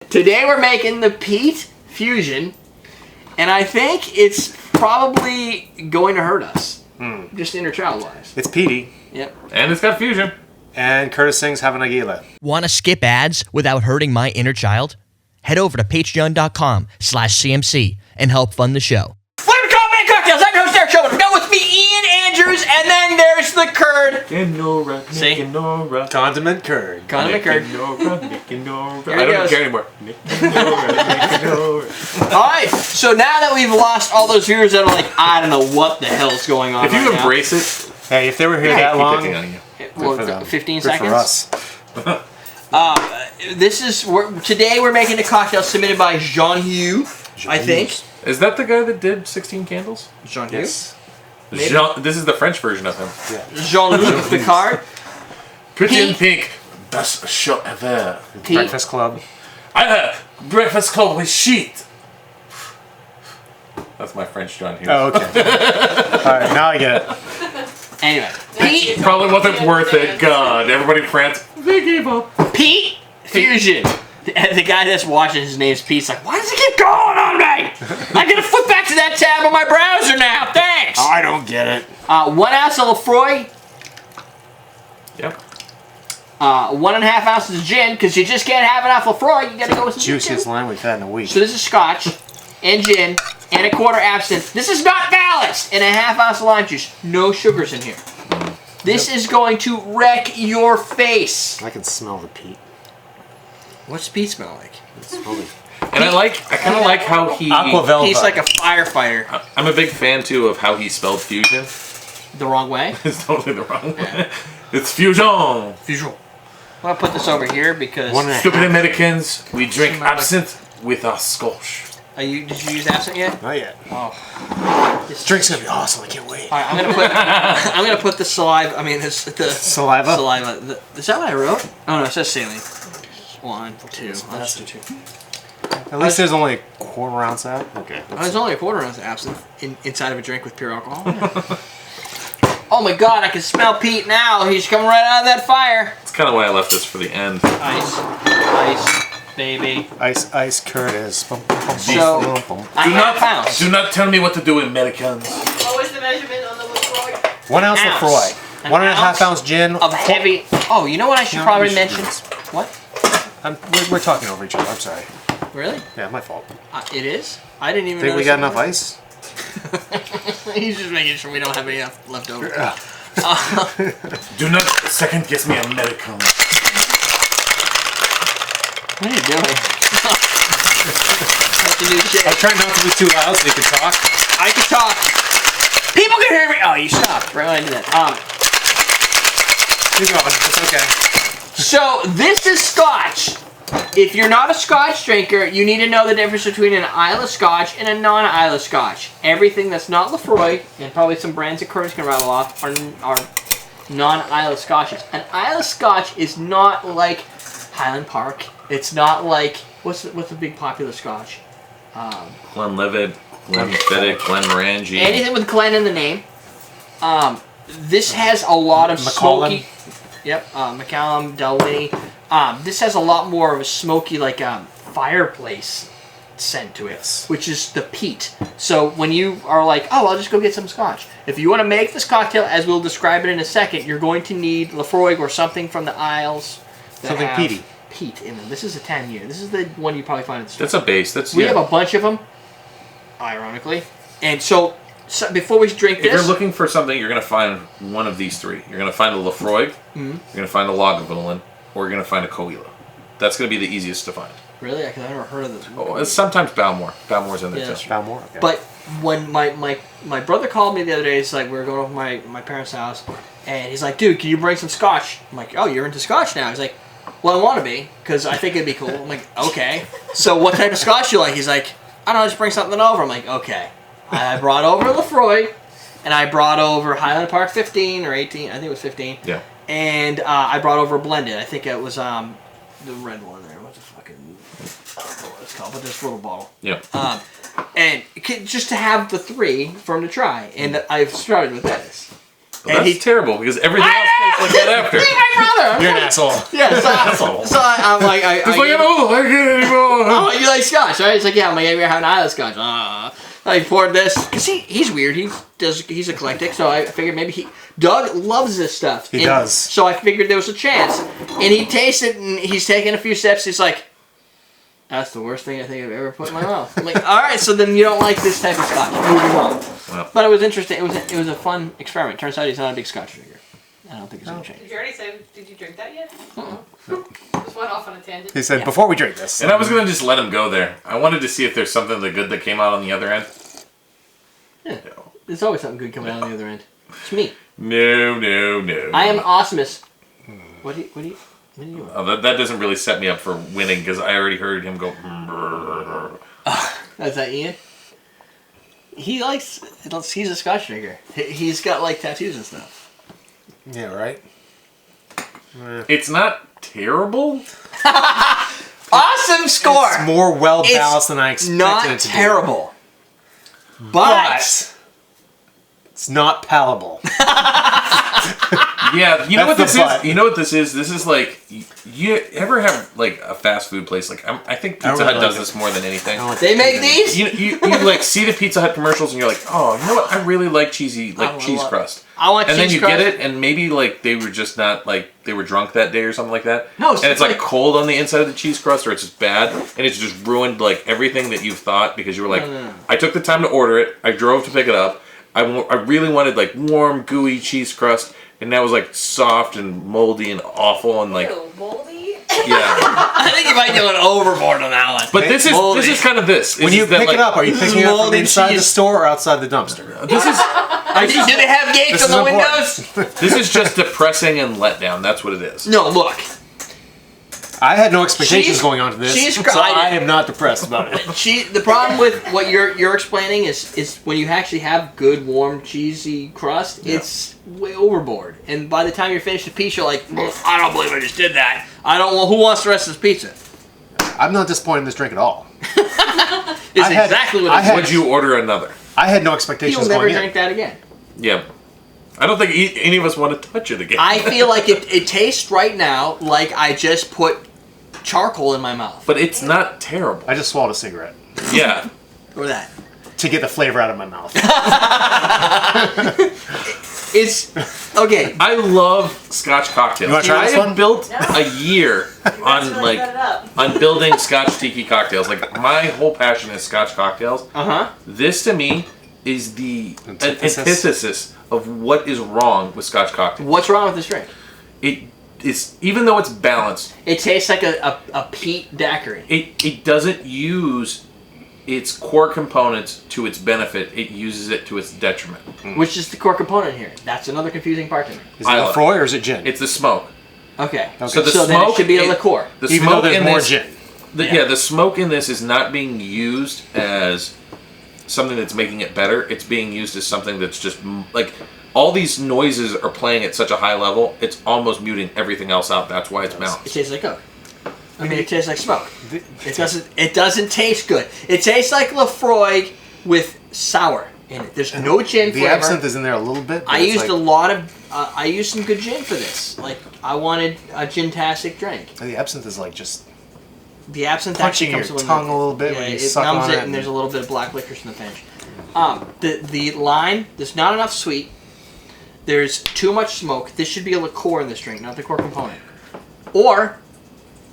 Today we're making the Peat Fuzion, and I think it's probably going to hurt us. Just inner child wise. It's peaty. Yep. And it's got fusion. And Curtis Singh's having a gila. Want to skip ads without hurting my inner child? Head over to patreon.com/CMC and help fund the show. Flavor Coffee and Cocktails. I'm your host, Derrick Schommer. Go with me, Ian Andrews, and then there's the curd. See? Condiment curd. Condiment curd. I don't care anymore. Alright, so now that we've lost all those viewers that are like, I don't know what the hell's going on If you right embrace it, Hey, if they were here that long, keep picking on you. now. 15 good seconds? for us. Today we're making a cocktail submitted by Jean-Hugh, I think. Is that the guy that did 16 Candles? Jean-Hugh? Yes. This is the French version of him. Yeah. Jean-Luc Picard. Pretty in Pete. pink. Best shot ever. Pete. Breakfast Club. I had breakfast club with sheet. That's my French John Hughes. Oh, okay. Alright, now I get it. Anyway, Peat Probably wasn't worth it. God, everybody in France, they gave up. Peat Fuzion. The guy that's watching, his name's Pete's like, why does it keep going on me? I gotta flip back to that tab on my browser now. Thanks. I don't get it. 1 ounce of Laphroaig. Yep. 1.5 ounces of gin, because you just can't have enough Laphroaig. You gotta go with some Juiciest gin. lime we've had in a week. So this is Scotch and gin and a quarter absinthe. This is not balanced. And a 1/2 ounce of lime juice. No sugars in here. This is going to wreck your face. I can smell the peat. What's Pete smell like? It's probably... And I kind of like how he. Aquavelva. He's like a firefighter. I'm a big fan too of how he spelled fusion. The wrong way. It's totally the wrong way. It's fusion. Fusion. I'm gonna put this over here because. Stupid Americans, we drink absinthe with our Scotch. Did you use absinthe yet? Not yet. Oh. This drink's gonna be awesome. I can't wait. All right, I'm gonna put the saliva. I mean, the Saliva? Saliva. Is that what I wrote? Oh no, it says saline. 1, 2. That's 2. At least there's only a quarter ounce out. Okay. There's only a quarter ounce of absinthe inside of a drink with pure alcohol. Oh my God! I can smell Pete now. He's coming right out of that fire. That's kind of why I left this for the end. Ice, baby. Ice, Curtis. So, Do not tell me what to do, Americans. What was the measurement on the Laphroaig? 1 ounce Ounce. Laphroaig. An 1.5 ounce gin. Of heavy. Oh, you know what I should probably mention? What? We're talking over each other. I'm sorry. Really? Yeah, my fault. It is? I didn't even Think we notice got it enough was. ice? He's just making sure we don't have any left over. Do not second guess me, Americans. What are you doing? That's a new shit. I tried not to be too loud so you can talk. I can talk. People can hear me. Oh, you stopped right when I did that. Keep going. It's okay. So this is Scotch. If you're not a Scotch drinker, you need to know the difference between an Islay Scotch and a non-Islay Scotch. Everything that's not Laphroaig, and probably some brands that Curtis can rattle off, are non-Islay Scotches. An Islay Scotch is not like Highland Park. It's not like what's the big popular Scotch? Glenlivet, Glenfiddich, Glenmorangie. Anything with Glen in the name. This has a lot of Macallan. smoky. Yep, Macallan, Dalwhinnie. This has a lot more of a smoky, like fireplace scent to it, which is the peat. So when you are like, oh, I'll just go get some Scotch. If you want to make this cocktail, as we'll describe it in a second, you're going to need Laphroaig or something from the Isles. Something peaty. Peat in them. This is a 10-year. This is the one you probably find at the store. That's a base. We have a bunch of them, ironically. And so before we drink If this... you're looking for something, you're going to find one of these three. You're going to find a Laphroaig, you're going to find a Lagavulin, or you're going to find a Coila. That's going to be the easiest to find. Really? Because I've never heard of this. Oh, it's sometimes Balmore. Balmore's in there Yeah. too. Balmore. Okay. But when my brother called me the other day, it's like we were going over my parents' house, and he's like, dude, can you bring some Scotch? I'm like, oh, you're into Scotch now? He's like, well, I want to be, because I think it'd be cool. I'm like, okay. So what type of Scotch do you like? He's like, I don't know, just bring something over. I'm like, okay. I brought over Laphroaig, and I brought over Highland Park 15 or 18. I think it was 15. Yeah. And I brought over a blended. I think it was the red one there. What the fucking... I don't know what it's called, but this little bottle. Yeah. And just to have the three for him to try. And I've started with this. But that's terrible because everything else tastes like that after. My brother. You're an asshole. Yeah, so I'm like, I don't like it anymore. oh, you like scotch, right? It's like, yeah, I'm like, have you ever had an Islay Scotch? I poured this because he's weird. He's eclectic, so I figured maybe Doug loves this stuff. He does. So I figured there was a chance, and he tasted, and he's taking a few steps. He's like, "That's the worst thing I think I've ever put in my mouth." I'm like, "All right, so then you don't like this type of scotch. Moving on." Well. But it was interesting. It was a fun experiment. Turns out he's not a big scotch drinker. I don't think it's gonna change. Did you already say, did you drink that yet? Uh-uh. Just went off on a tangent. He said, before we drink this. And I was going to just let him go there. I wanted to see if there's something good that came out on the other end. Yeah. There's always something good coming out on the other end. It's me. No. I am Osmus. What do you want? Oh, that doesn't really set me up for winning because I already heard him go. Is that Ian? He's a Scotch drinker. He's got like tattoos and stuff. Yeah, right? It's not terrible. Awesome score! It's more well balanced than I expected Not it to terrible. be. But It's not palatable. Yeah, you know what That's this the is? but. You know what this is? This is like, you ever have like a fast food place? Like, I think Pizza Hut does this more than anything. they make these? You like see the Pizza Hut commercials and you're like, oh, you know what? I really like cheesy, cheese crust. I want and cheese then you crust. get it, and maybe like they were just not like they were drunk that day or something like that. No, and it's like cold on the inside of the cheese crust, or it's just bad, and it's just ruined like everything that you've thought because you were like, No. I took the time to order it, I drove to pick it up, I really wanted like warm, gooey cheese crust, and that was like soft and moldy and awful and like Ew, moldy? yeah. I think you might go overboard on that one. But this is kind of this. When you pick it up, are you picking it up from moldy inside the cheese. store or outside the dumpster? This is Do they have gates This on the is windows? this is just depressing and letdown. That's what it is. No, look. I had no expectations Cheese- going on to this, cheese so cr- I am not depressed about it. The problem with what you're explaining is when you actually have good, warm, cheesy crust, it's way overboard. And by the time you're finished the pizza, you're like, I don't believe I just did that. I don't want. Who wants the rest of this pizza? I'm not disappointed in this drink at all. It's I had- exactly what I it had- Would you order another? I had no is. expectations You'll never going drink in. that again. Yeah. I don't think any of us want to touch it again. I feel like it tastes right now like I just put charcoal in my mouth. But it's not terrible. I just swallowed a cigarette Yeah. Or that. to get the flavor out of my mouth. It's okay. I love Scotch cocktails. You wanna try I this have one? built No. a year on really set it up. on building Scotch tiki cocktails. Like my whole passion is Scotch cocktails. Uh-huh. This to me is the Antithesis. antithesis of what is wrong with Scotch cocktails. What's wrong with this drink? It is, even though it's balanced, It tastes like a peat daiquiri. it doesn't use its core components to its benefit. It uses it to its detriment. Which is the core component here? That's another confusing part to me. Is it I love Laphroaig or is it gin? It's the smoke. Okay. So the then it smoke should be a in- liqueur. The Even though smoke there's in more this, gin. Yeah. the smoke in this is not being used as something that's making it better. It's being used as something that's just like all these noises are playing at such a high level. It's almost muting everything else out. That's why it's It balanced. tastes like Coke. I mean, it tastes like smoke. It doesn't taste good. It tastes like Laphroaig with sour in it. There's no gin The flavor. absinthe is in there a little bit. but I it's used like, a lot of. I used some good gin for this. Like I wanted a gin-tastic drink. The absinthe is like just The absinthe punching actually your comes with tongue a little bit Yeah, when you it suck numbs on it, it. and there's a little bit of black licorice in the finish. The lime, there's not enough sweet. There's too much smoke. This should be a liqueur in this drink, not the core component. Or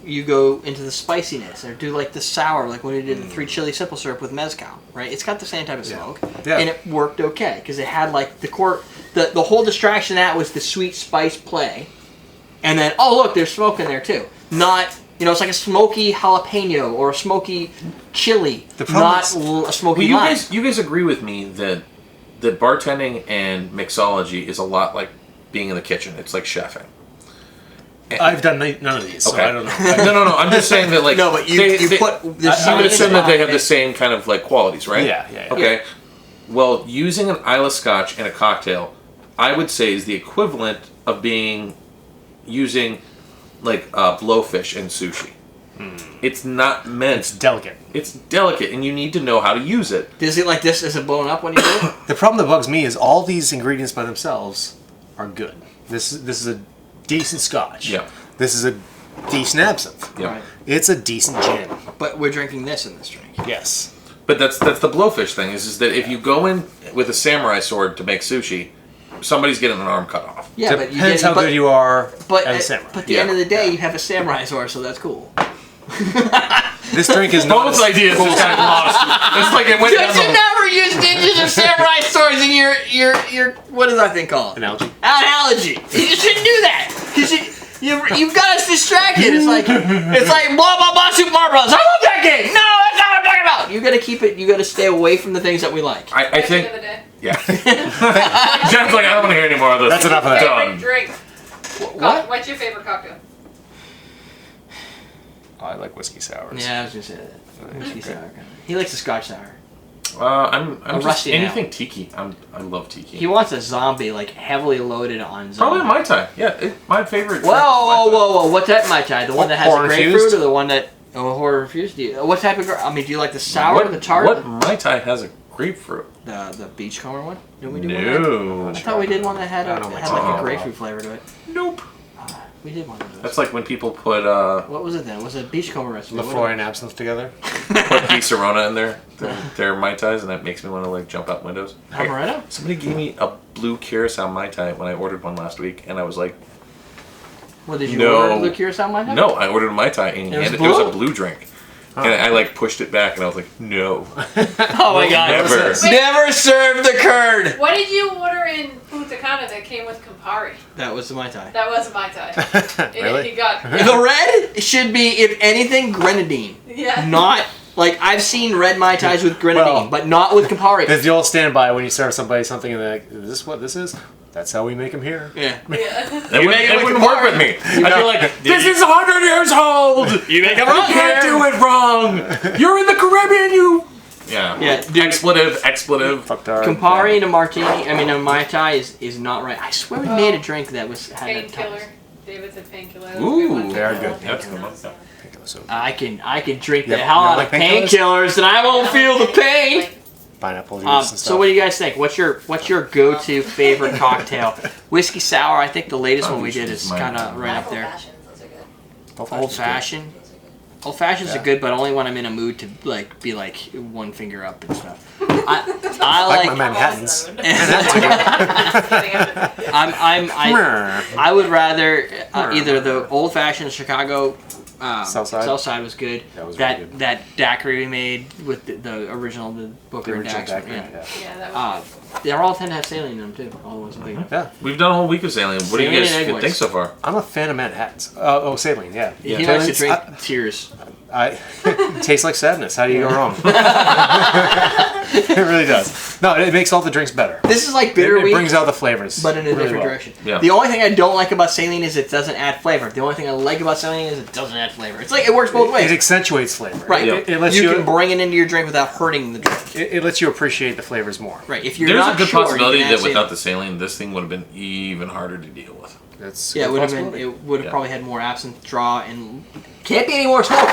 you go into the spiciness, or do like the sour, like when we did the 3 chili simple syrup with mezcal, right? It's got the same type of smoke, Yeah. and it worked okay because it had like the core. The whole distraction of that was the sweet spice play, and then oh look, there's smoke in there too. Not. It's like a smoky jalapeno or a smoky chili, The problem not is- a smoky Well, lime. you guys agree with me that bartending and mixology is a lot like being in the kitchen. It's like chefing. I've done none of these, so Okay. I don't know. No. I'm just saying that like No, but you put. I would assume that they have the same kind of like qualities, right? Yeah. Okay. Well, using an Islay Scotch in a cocktail, I would say is the equivalent of using like blowfish in sushi. It's not meant. It's delicate. It's delicate, and you need to know how to use it. Does it like this? Is it blown up when you do it? The problem that bugs me is all these ingredients by themselves are good. This is a decent Scotch. Yeah. This is a decent absinthe. Yeah. Right. It's a decent gin. But we're drinking this in this drink. Yes. But that's the blowfish thing is that if you go in with a samurai sword to make sushi, somebody's getting an arm cut off. Yeah, but you Depends get, how good you are as a samurai. But at the end of the day, you have a samurai sword, so that's cool. This drink is not Both ideas just kind of lost. It's like it went You down should the... never use ninjas or samurai swords in your what is that thing called? analogy. Analogy. You just shouldn't do that. You've got us distracted. It's like blah blah blah Super Mario Bros. I love that game. No, that's not what I'm talking about. You gotta keep it. You gotta stay away from the things that we like. I At the think... end of the day. Yeah. Jen's like, I don't want to hear any more of this. That's enough of that. Done. Favorite drink. What? What's your favorite cocktail? I like whiskey sours. Yeah, I was gonna say that. Whiskey sour. Kind of. He likes the Scotch sour. I'm A just rusty anything nail. tiki. I love tiki. He wants a zombie, like heavily loaded on zombie. Probably Mai Tai. Yeah, my favorite. Whoa, whoa, whoa, whoa! What's that Mai Tai? The one that has the Horror grapefruit, infused? or the one that horror infused? What type of? I mean, do you like the sour, the tart, What Mai Tai has a grapefruit? the beachcomber one? Didn't we do one? No. I thought we did one that had I don't like like a that. grapefruit flavor to it. Nope. We did one of those. That's like when people put What was it then? Was it a beachcomber recipe? Laphroaig and absinthe together. Pizzarona in there. Their Mai Tais, and that makes me want to like jump out windows. Amaretto? Somebody gave me a blue Curacao Mai Tai when I ordered one last week, and I was like, Well, did you No. order blue curacao Mai Tai? no, I ordered a Mai Tai, and It was it was a blue? blue drink. And I like pushed it back, and I was like, no. Oh my god! Never. Never served the curd. What did you order in Punta Cana that came with Campari? That was the Mai Tai. That was Mai Tai. Really? He got. The red should be, if anything, grenadine. Yeah. Not like I've seen red Mai Tais with grenadine, Well, but not with Campari. There's the old standby when you serve somebody something and they're like, is this what this is? That's how we make them here. Yeah. Yeah. It wouldn't work with me. I'd be like, this is 100 years old! You make a You wrong can't here. do it wrong! You're in the Caribbean, you... Yeah. Yeah, dude. Expletive. Fucked our Campari and a martini, a Mai Tai is not right. I swear we made a drink that had that Painkiller. taste. David said painkiller. Ooh, they are good. That's the one. I can drink the Yeah, hell you out like of painkillers? painkillers and I won't feel the pain. Pineapple juice and stuff. So what do you guys think? What's your go-to favorite cocktail? Whiskey sour. I think the latest one we did is kind of right up there. Those are good. Old fashioned. Old fashions are good, but only when I'm in a mood to be one finger up and stuff. I like like. my Manhattans. I would rather either the old fashioned Chicago. Southside was good. That was really good. That daiquiri we made with the original Booker and Dax. daiquiri, Yeah. Yeah, that was Ah. They all tend to have saline in them too. All the ones big. Yeah. We've done a whole week of Saline. What do you Saline guys and egg whites. think so far? I'm a fan of Manhattans. Saline, yeah. He likes to Saline's- drink tears. it tastes like sadness. How do you go wrong? It really does. No, it makes all the drinks better. This is like It bitter brings out the flavors. but in a really different well. direction. Yeah. The only thing I don't like about saline is it doesn't add flavor. The only thing I like about saline is it doesn't add flavor. It's like it works both ways. It accentuates flavor. Right. Yeah. It lets you you. can bring it into your drink without hurting the drink. It lets you appreciate the flavors more. Right. If you're There's not a good sure, you possibility can add that without saline. the Saline, this thing would have been even harder to deal with. That's a Yeah, it good would have been. possibility. It would have Yeah. probably had more absinthe draw and can't be any more smoky.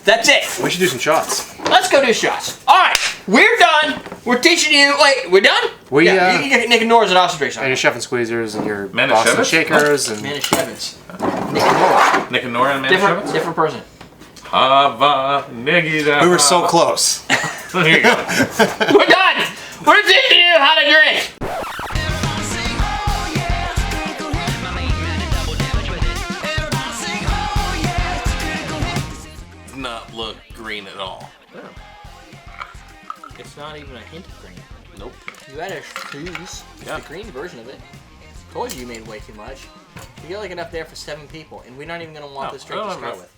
That's it. We should do some shots. Let's go do shots. All right, we're done. We're teaching you. Wait, we're done. We, yeah, you can get Nick and Nora's and Ostrich And your chef and squeezers and your Manischewitz? Boston shakers and Manischewitz. Nick and Nora. Nick and Nora and Different person. Hava Nigida. we were so close. There you go. We're done. We're teaching you how to drink. Not look green at all. It's not even a hint of green. Nope. You gotta choose Yeah. the green version of it. Told you made way too much. You get like enough there for 7 people, and we're not even gonna want No, this drink I to don't start know. with.